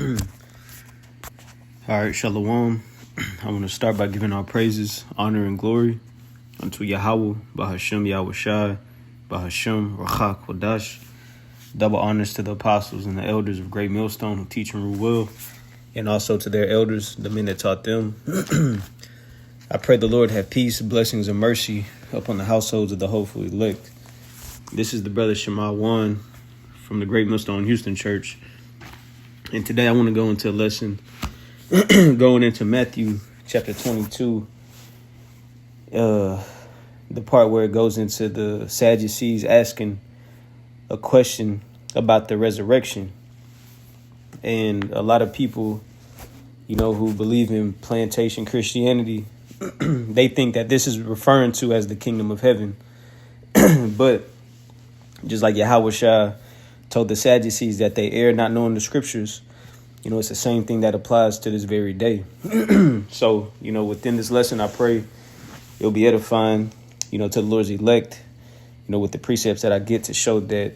All right, Shalom. I want to start by giving our praises, honor, and glory unto Yahweh, Bahashem Yahushai, Bahashem Rachak Kodash. Double honors to the apostles and the elders of Great Millstone who teach and rule well, and also to their elders, the men that taught them. I pray the Lord have peace, blessings, and mercy upon the households of the hopeful elect. This is the brother Shema One from the Great Millstone Houston Church. And today I want to go into a lesson going into Matthew chapter 22, the part where it goes into the Sadducees asking a question about the resurrection. And a lot of people, who believe in plantation Christianity, they think that this is referring to as the kingdom of heaven. But just like Yahushua told the Sadducees that they err not knowing the scriptures, it's the same thing that applies to this very day. So, within this lesson, I pray it'll be edifying, to the Lord's elect, with the precepts that I get to show that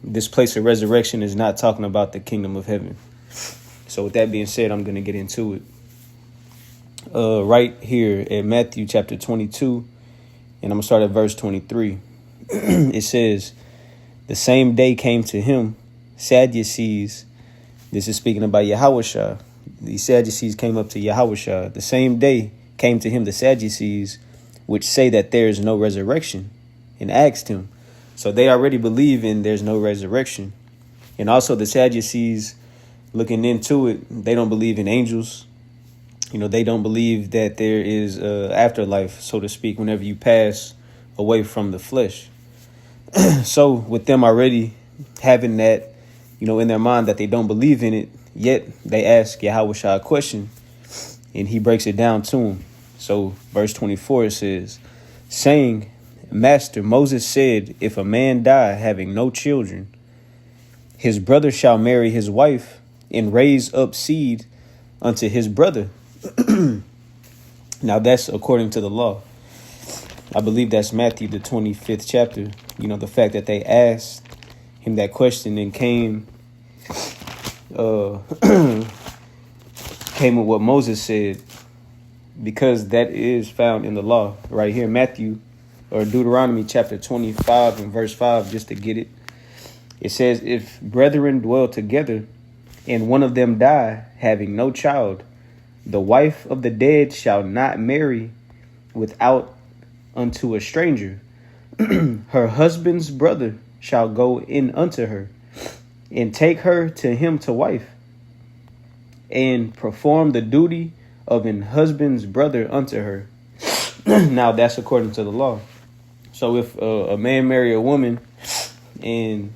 this place of resurrection is not talking about the kingdom of heaven. So with that being said, I'm going to get into it. Right here at Matthew chapter 22, and I'm going to start at verse 23. It says, the same day came to him Sadducees. This is speaking about Yahushua. The Sadducees came up to Yahushua. The same day came to him the Sadducees, which say that there is no resurrection, and asked him. So they already believe in there's no resurrection. And also the Sadducees, looking into it, they don't believe in angels. They don't believe that there is afterlife, so to speak, whenever you pass away from the flesh. So with them already having that, in their mind that they don't believe in it, yet they ask Yahushua a question, and he breaks it down to them. So verse 24 says, saying, Master, Moses said, if a man die having no children, his brother shall marry his wife and raise up seed unto his brother. Now that's according to the law. I believe that's Matthew, the 25th chapter. The fact that they asked him that question and came with what Moses said, because that is found in the law right here, Matthew or Deuteronomy chapter 25 and verse 5, just to get it. It says, if brethren dwell together and one of them die having no child, the wife of the dead shall not marry without unto a stranger. Her husband's brother shall go in unto her and take her to him to wife, and perform the duty of an husband's brother unto her. Now that's according to the law. So if a man marry a woman and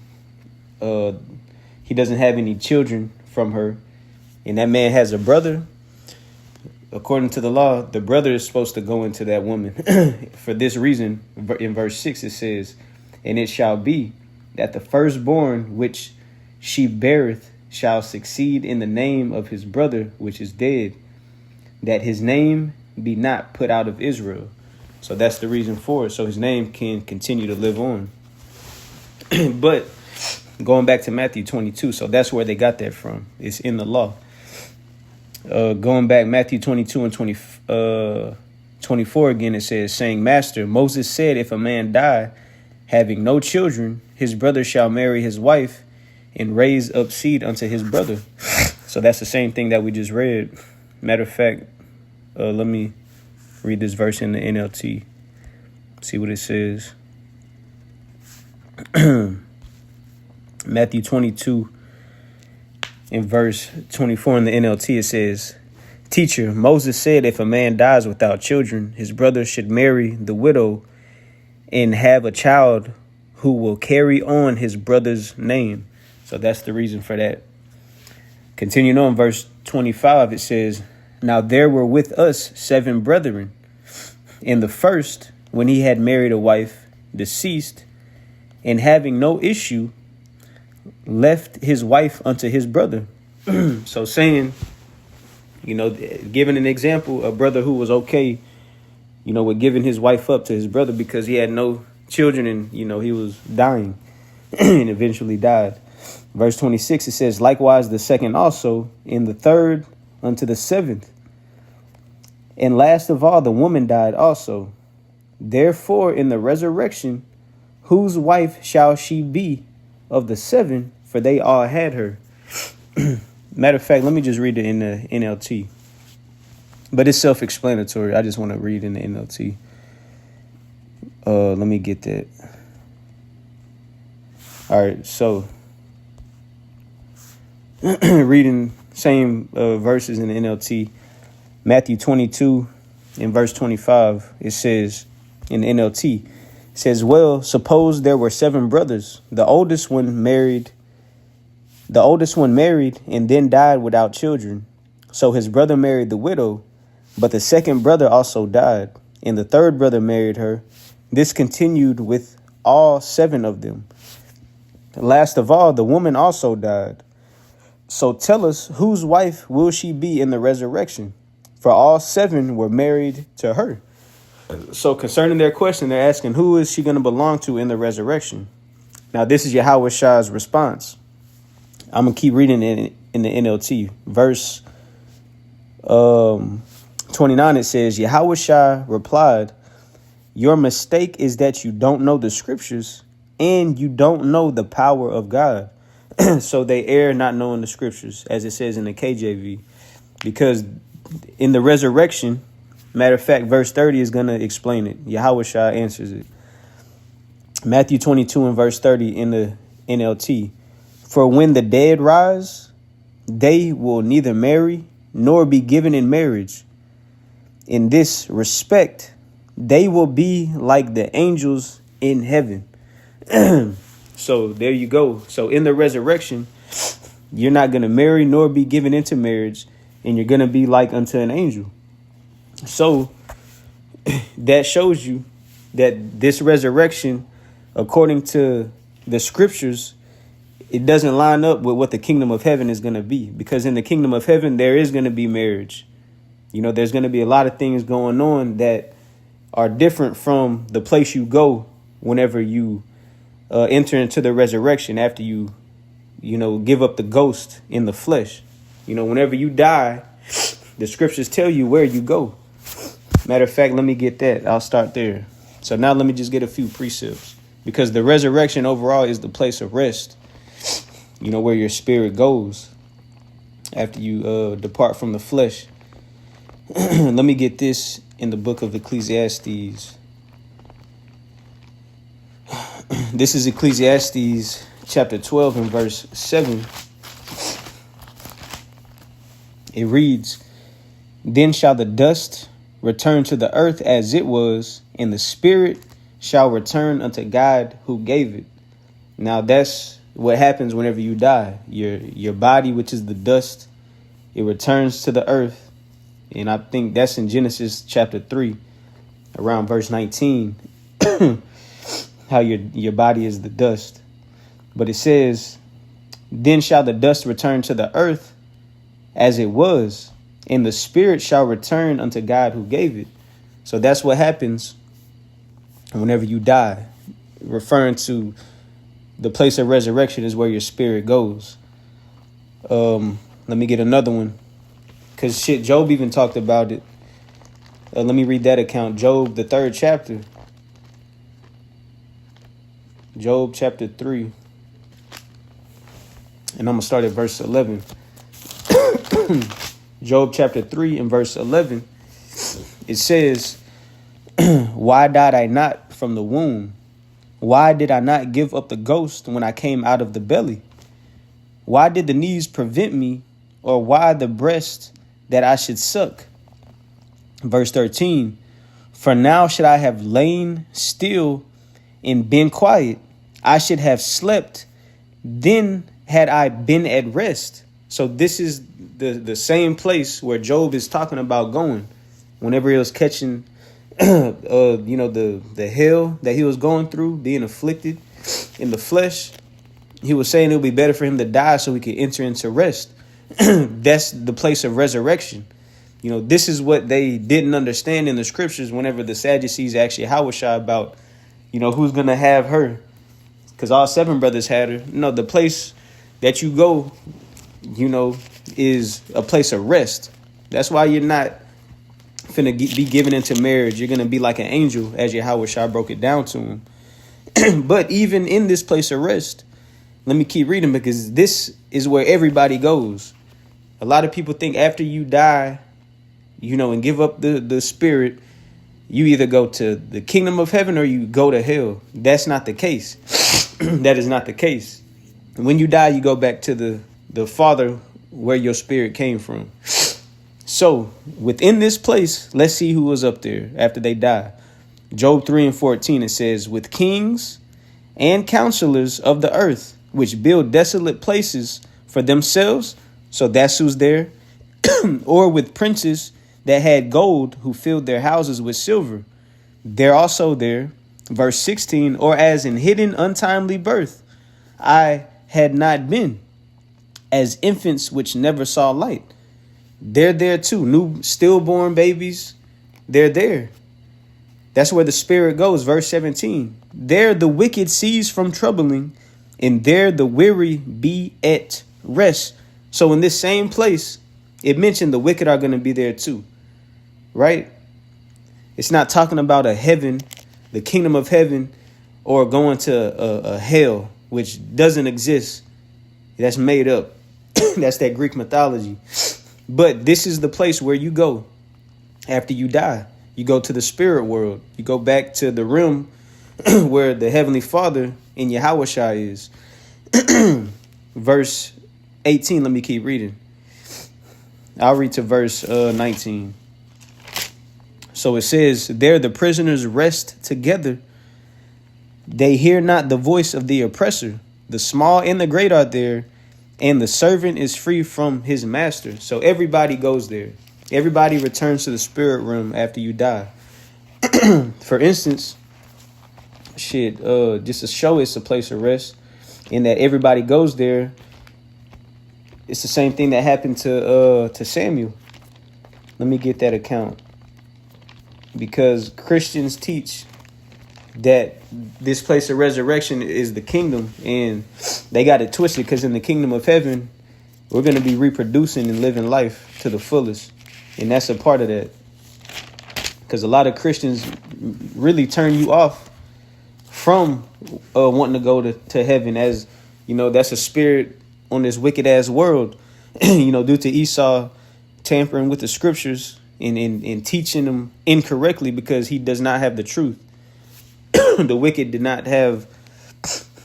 he doesn't have any children from her, and that man has a brother, according to the law, the brother is supposed to go into that woman. For this reason, in verse 6 it says, and it shall be that the firstborn which she beareth shall succeed in the name of his brother which is dead, that his name be not put out of Israel. So that's the reason for it, so his name can continue to live on. But going back to Matthew 22, so that's where they got that from. It's in the law. Going back, Matthew 22 and 24 again, it says, saying, Master, Moses said, if a man die having no children, his brother shall marry his wife and raise up seed unto his brother. So that's the same thing that we just read. Matter of fact, let me read this verse in the NLT. See what it says. Matthew 22 in verse 24 in the NLT, it says, Teacher, Moses said if a man dies without children, his brother should marry the widow and have a child who will carry on his brother's name. So that's the reason for that. Continuing on, verse 25, it says, Now there were with us 7 brethren, and the first, when he had married a wife, deceased, and having no issue, left his wife unto his brother. So saying, giving an example, a brother who was okay, with giving his wife up to his brother because he had no children and, he was dying and eventually died. Verse 26, it says, likewise the second also, and the third unto the seventh. And last of all, the woman died also. Therefore, in the resurrection, whose wife shall she be of the seven? For they all had her. Matter of fact, let me just read it in the NLT. But it's self-explanatory. I just want to read in the NLT. Let me get that. All right, so reading same verses in the NLT. Matthew 22 in verse 25, it says in the NLT, it says, well, suppose there were 7 brothers. The oldest one married and then died without children. So his brother married the widow, but the second brother also died, and the third brother married her. This continued with all 7 of them. Last of all, the woman also died. So tell us, whose wife will she be in the resurrection? For all 7 were married to her. So concerning their question, they're asking, who is she going to belong to in the resurrection? Now, this is Yahweh Shah's response. I'm going to keep reading it in the NLT. Verse 29, it says, Yahweh Shah replied, your mistake is that you don't know the scriptures and you don't know the power of God. So they err not knowing the scriptures, as it says in the KJV, because in the resurrection, matter of fact, verse 30 is going to explain it. Yahweh Shah answers it. Matthew 22 and verse 30 in the NLT. For when the dead rise, they will neither marry nor be given in marriage. In this respect, they will be like the angels in heaven. So there you go. So in the resurrection, you're not going to marry nor be given into marriage, and you're going to be like unto an angel. So that shows you that this resurrection, according to the scriptures, it doesn't line up with what the kingdom of heaven is going to be, because in the kingdom of heaven, there is going to be marriage. You know, there's going to be a lot of things going on that are different from the place you go whenever you enter into the resurrection after you give up the ghost in the flesh. You know, whenever you die, the scriptures tell you where you go. Matter of fact, let me get that. I'll start there. So now let me just get a few precepts, because the resurrection overall is the place of rest, you know, where your spirit goes after you depart from the flesh. Let me get this in the book of Ecclesiastes. This is Ecclesiastes chapter 12 and verse 7. It reads, then shall the dust return to the earth as it was, and the spirit shall return unto God who gave it. Now that's what happens whenever you die. Your body, which is the dust, it returns to the earth. And I think that's in Genesis chapter 3, around verse 19, how your body is the dust. But it says, then shall the dust return to the earth as it was, and the spirit shall return unto God who gave it. So that's what happens whenever you die, referring to the place of resurrection is where your spirit goes. Let me get another one, because Job even talked about it. Let me read that account. Job, the 3rd chapter. Job chapter 3. And I'm going to start at verse 11. Job chapter 3 and verse 11. It says, why died I not from the womb? Why did I not give up the ghost when I came out of the belly? Why did the knees prevent me, or why the breast that I should suck? Verse 13, for now should I have lain still and been quiet. I should have slept, then had I been at rest. So this is the same place where Job is talking about going whenever he was catching, the hell that he was going through, being afflicted in the flesh. He was saying it would be better for him to die so he could enter into rest. That's the place of resurrection. You know, this is what they didn't understand in the scriptures whenever the Sadducees actually Hawashah about, who's going to have her, because all 7 brothers had her. No, the place that you go, is a place of rest. That's why you're not finna be given into marriage. You're gonna be like an angel, as Yahweh Shai broke it down to him. But even in this place of rest, let me keep reading, because this is where everybody goes. A lot of people think after you die, and give up the spirit, you either go to the kingdom of heaven or you go to hell. That's not the case. That is not the case. When you die, you go back to the Father where your spirit came from. So within this place, let's see who was up there after they die. Job 3:14, it says, with kings and counselors of the earth, which build desolate places for themselves. So that's who's there. Or with princes that had gold, who filled their houses with silver. They're also there. Verse 16, or as in hidden untimely birth, I had not been, as infants which never saw light. They're there too. New stillborn babies, they're there. That's where the spirit goes. Verse 17, there the wicked cease from troubling, and there the weary be at rest. So in this same place, it mentioned the wicked are going to be there too, right? It's not talking about a heaven, the kingdom of heaven, or going to a hell, which doesn't exist. That's made up. That's that Greek mythology. But this is the place where you go after you die. You go to the spirit world. You go back to the realm where the Heavenly Father in Yahweh Shai is. Verse 18, let me keep reading. I'll read to verse 19. So it says, there the prisoners rest together. They hear not the voice of the oppressor. The small and the great are there, and the servant is free from his master. So everybody goes there. Everybody returns to the spirit realm after you die. For instance, just to show it's a place of rest, in that everybody goes there. It's the same thing that happened to Samuel. Let me get that account. Because Christians teach that this place of resurrection is the kingdom, and they got it twisted, because in the kingdom of heaven, we're going to be reproducing and living life to the fullest. And that's a part of that. Because a lot of Christians really turn you off from wanting to go to heaven, as, that's a spirit on this wicked ass world, due to Esau tampering with the scriptures and teaching them incorrectly, because he does not have the truth. The wicked did not have,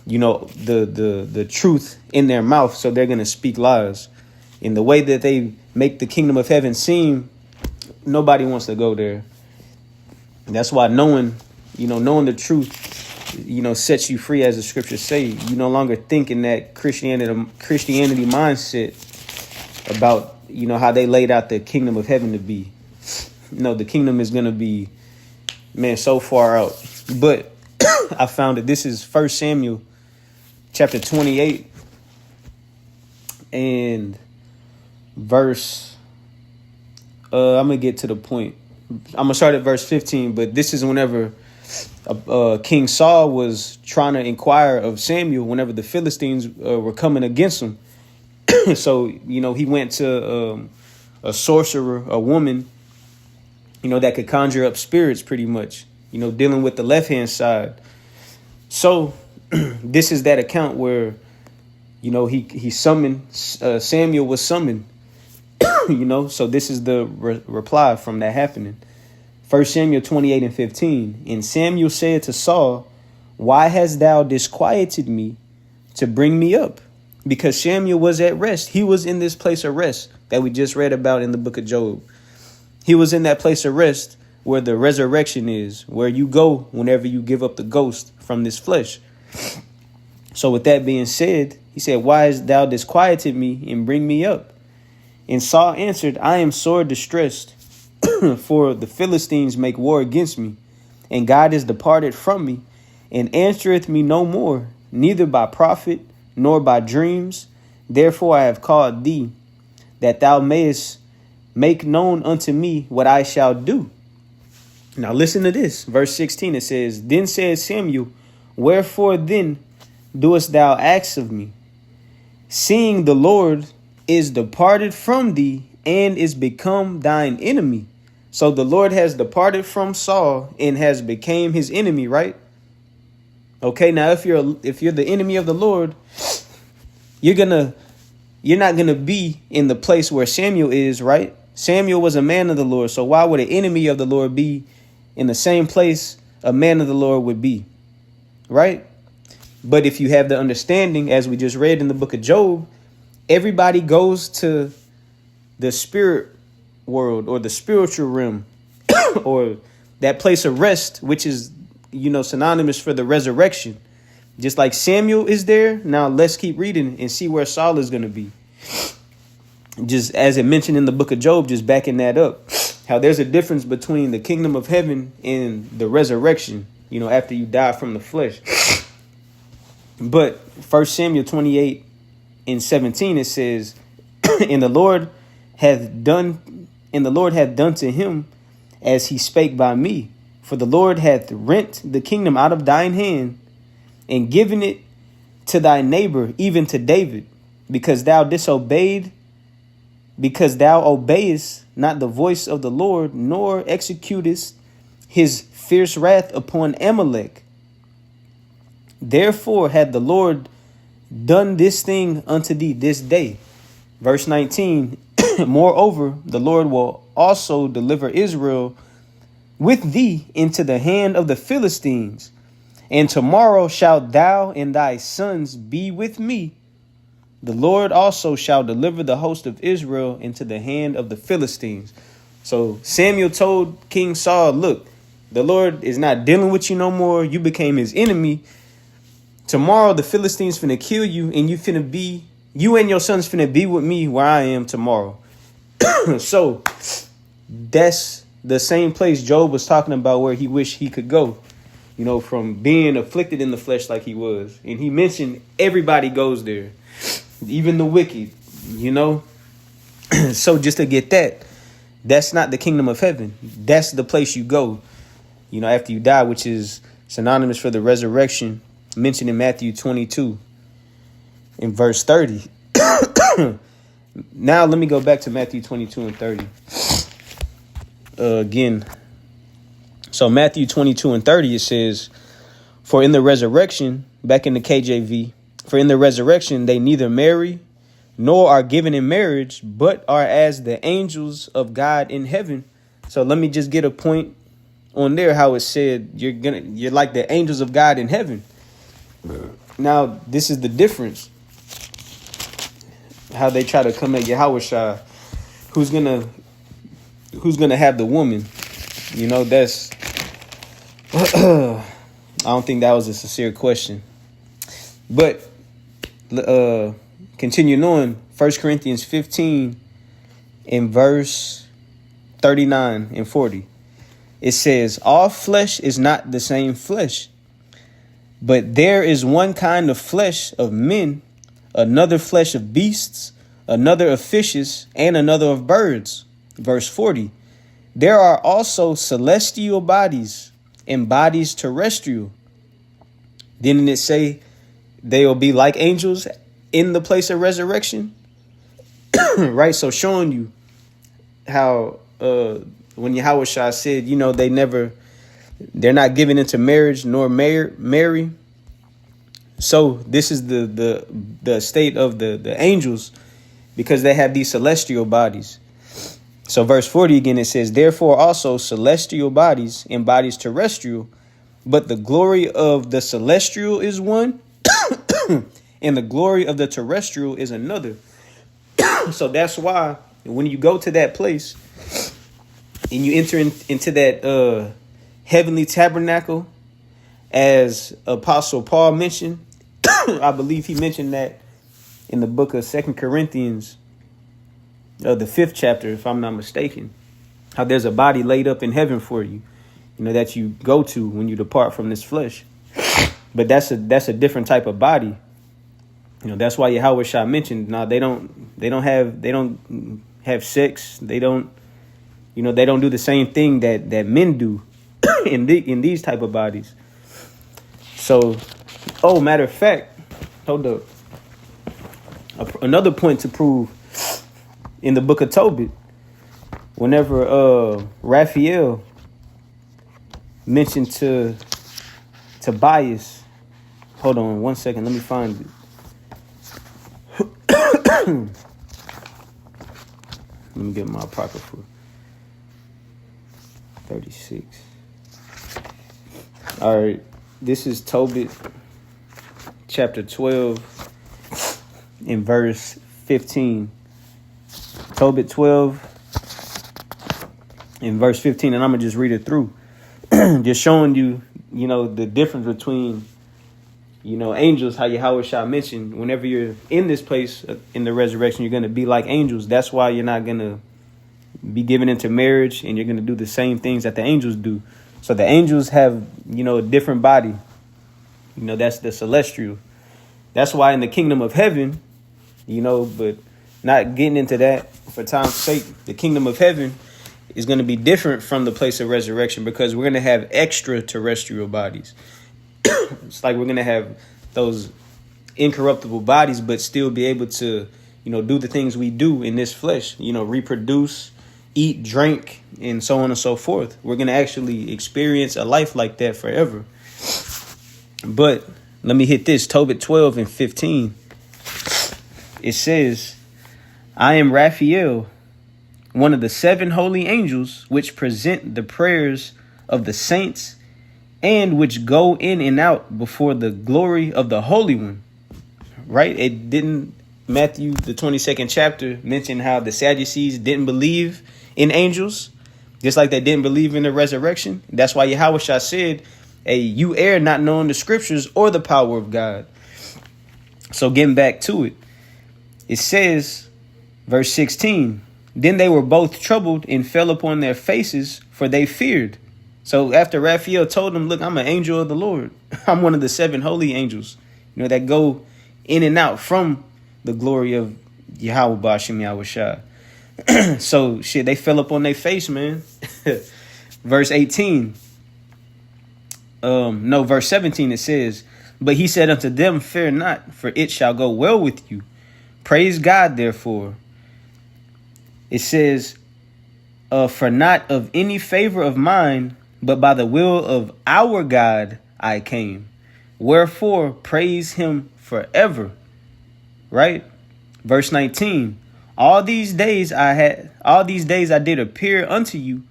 the truth in their mouth. So they're going to speak lies. In the way that they make the kingdom of heaven seem, nobody wants to go there. And that's why knowing the truth, sets you free, as the scriptures say. You no longer think in that Christianity mindset about, how they laid out the kingdom of heaven to be. The kingdom is going to be, so far out. But I found that this is 1 Samuel chapter 28 and verse, I'm going to get to the point. I'm going to start at verse 15, but this is whenever King Saul was trying to inquire of Samuel whenever the Philistines were coming against him. So, he went to a sorcerer, a woman, that could conjure up spirits pretty much, dealing with the left-hand side. So this is that account where, he summoned, Samuel was summoned, so this is the reply from that happening. 1 Samuel 28:15. And Samuel said to Saul, why hast thou disquieted me to bring me up? Because Samuel was at rest. He was in this place of rest that we just read about in the book of Job. He was in that place of rest where the resurrection is, where you go whenever you give up the ghost from this flesh. So with that being said, he said, why hast thou disquieted me and bring me up? And Saul answered, I am sore distressed, for the Philistines make war against me, and God is departed from me, and answereth me no more, neither by prophet nor by dreams. Therefore I have called thee, that thou mayest make known unto me what I shall do. Now listen to this. Verse 16, it says, then said Samuel, wherefore then doest thou ask of me? seeing the Lord is departed from thee and is become thine enemy. So the Lord has departed from Saul and has became his enemy, right? Okay, now if you're the enemy of the Lord, you're not gonna be in the place where Samuel is, right? Samuel was a man of the Lord, so why would an enemy of the Lord be in the same place a man of the Lord would be, right? But if you have the understanding, as we just read in the book of Job, everybody goes to the spirit world or the spiritual realm or that place of rest, which is, synonymous for the resurrection. Just like Samuel is there. Now let's keep reading and see where Saul is going to be. Just as it mentioned in the book of Job, just backing that up, how there's a difference between the kingdom of heaven and the resurrection, after you die from the flesh. But 1 Samuel 28:17, it says, and the Lord hath done to him as he spake by me. For the Lord hath rent the kingdom out of thine hand and given it to thy neighbor, even to David, because thou obeyest not the voice of the Lord, nor executest his fierce wrath upon Amalek. Therefore had the Lord done this thing unto thee this day. Verse 19, moreover, the Lord will also deliver Israel with thee into the hand of the Philistines. And tomorrow shalt thou and thy sons be with me. The Lord also shall deliver the host of Israel into the hand of the Philistines. So Samuel told King Saul, look, the Lord is not dealing with you no more. You became his enemy. Tomorrow the Philistines finna kill you, and you and your sons finna be with me where I am tomorrow. So that's the same place Job was talking about where he wished he could go, from being afflicted in the flesh like he was. And he mentioned everybody goes there, even the wicked, So just to get that's not the kingdom of heaven. That's the place you go, after you die, which is synonymous for the resurrection mentioned in Matthew 22 in verse 30. Now let me go back to Matthew 22 and 30. Again. So Matthew 22 and 30, it says, for in the resurrection, back in the KJV, for in the resurrection, they neither marry nor are given in marriage, but are as the angels of God in heaven. So let me just get a point on there, how it said you're like the angels of God in heaven. Now, this is the difference. How they try to come at Yahushua, who's gonna have the woman. That's I don't think that was a sincere question. But continuing on, 1 Corinthians 15 in verse 39 and 40. It says, all flesh is not the same flesh, but there is one kind of flesh of men, another flesh of beasts, another of fishes, and another of birds. Verse 40. There are also celestial bodies and bodies terrestrial. Didn't it say they will be like angels in the place of resurrection? Right. So showing you how when Yahushua said, they're not given into marriage nor marry. So this is the state of the angels, because they have these celestial bodies. So verse 40 again, it says, therefore also celestial bodies and bodies terrestrial, but the glory of the celestial is one and the glory of the terrestrial is another. So that's why when you go to that place and you enter into that heavenly tabernacle, as Apostle Paul mentioned, I believe he mentioned that in the book of 2 Corinthians, the 5th chapter, if I'm not mistaken, how there's a body laid up in heaven for you, that you go to when you depart from this flesh. But that's a different type of body. That's why Yahushua mentioned, now they don't have sex. They don't do the same thing that men do in these type of bodies. So, matter of fact, hold up. Another point to prove in the book of Tobit, whenever Raphael mentioned to Tobias, hold on one second, let me find it. Let me get my apocrypha. 36. All right, this is Tobit chapter 12 in verse 15. Tobit 12 in verse 15, and I'm going to just read it through. Just showing you, the difference between, angels, how Yahweh Shah mentioned, whenever you're in this place in the resurrection, you're going to be like angels. That's why you're not going to be given into marriage, and you're going to do the same things that the angels do. So the angels have, a different body. That's the celestial. That's why in the kingdom of heaven, but not getting into that for time's sake, the kingdom of heaven is going to be different from the place of resurrection, because we're going to have extraterrestrial bodies. It's like we're going to have those incorruptible bodies, but still be able to, do the things we do in this flesh, reproduce, eat, drink, and so on and so forth. We're going to actually experience a life like that forever. But let me hit this. Tobit 12 and 15. It says, I am Raphael, one of the 7 holy angels, which present the prayers of the saints and which go in and out before the glory of the Holy One. Right? It didn't, Matthew, the 22nd chapter, mention how the Sadducees didn't believe in angels, just like they didn't believe in the resurrection. That's why Yahweh Shah said, hey, you err not knowing the scriptures or the power of God. So getting back to it, it says, verse 16, then they were both troubled and fell upon their faces, for they feared. So after Raphael told them, look, I'm an angel of the Lord. I'm one of the 7 holy angels, that go in and out from the glory of Yahweh Bashim Yahweh Shah. So they fell up on their face, man. Verse 18. Verse 17, it says, but he said unto them, fear not, for it shall go well with you. Praise God, therefore. It says, for not of any favor of mine, but by the will of our God I came. Wherefore praise him forever. Right? Verse 19. All these days I did appear unto you,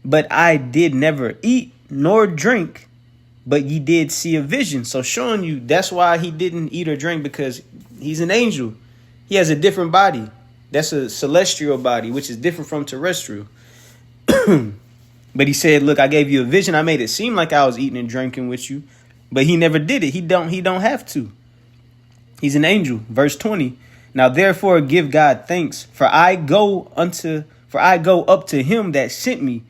but I did never eat nor drink, but ye did see a vision. So showing you that's why he didn't eat or drink, because he's an angel. He has a different body. That's a celestial body, which is different from terrestrial. But he said, look, I gave you a vision. I made it seem like I was eating and drinking with you, but he never did it. He don't have to. He's an angel. Verse 20. Now, therefore, give God thanks, for I go up to him that sent me,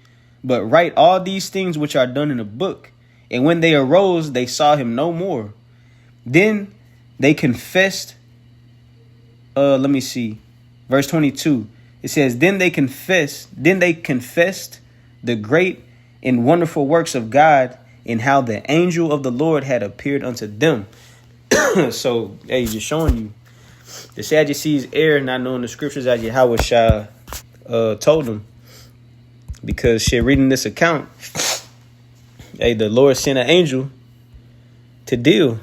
but write all these things which are done in a book. And when they arose, they saw him no more. Then they confessed. Verse 22. It says, then they confessed the great and wonderful works of God, and how the angel of the Lord had appeared unto them. So, hey, just showing you the Sadducees err not knowing the scriptures as Yahweh Shah told them. Because reading this account, hey, the Lord sent an angel to deal.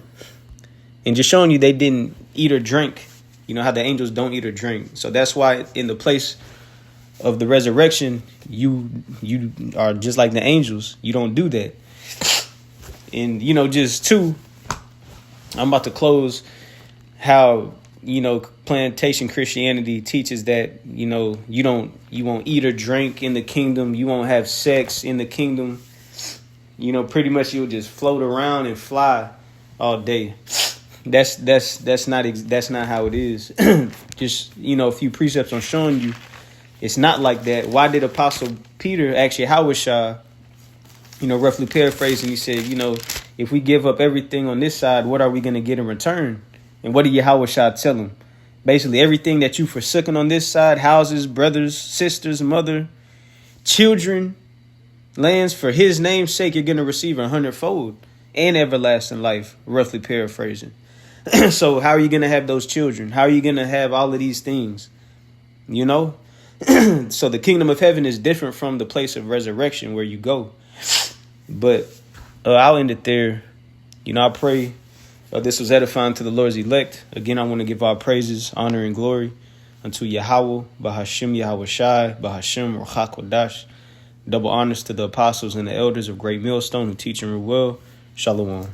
And just showing you they didn't eat or drink. You know how the angels don't eat or drink. So that's why in the place of the resurrection, you are just like the angels. You don't do that. And, I'm about to close how, plantation Christianity teaches that, you won't eat or drink in the kingdom. You won't have sex in the kingdom. Pretty much you'll just float around and fly all day. That's not how it is. Just, a few precepts on showing you it's not like that. Why did Apostle Peter ask Yahweh Shah, roughly paraphrasing, he said, if we give up everything on this side, what are we going to get in return? And what did Yahweh Shah tell him? Basically, everything that you forsaken on this side, houses, brothers, sisters, mother, children, lands, for his name's sake, you're going to receive 100-fold and everlasting life, roughly paraphrasing. So how are you going to have those children? How are you going to have all of these things? You know? So the kingdom of heaven is different from the place of resurrection where you go. But I'll end it there. You know, I pray this was edifying to the Lord's elect. Again, I want to give our praises, honor, and glory unto Yahweh, Bahashim Yahweh Shai, Bahashim Ruach HaKodesh. Double honors to the apostles and the elders of Great Millstone who teach and rule well. Shalom.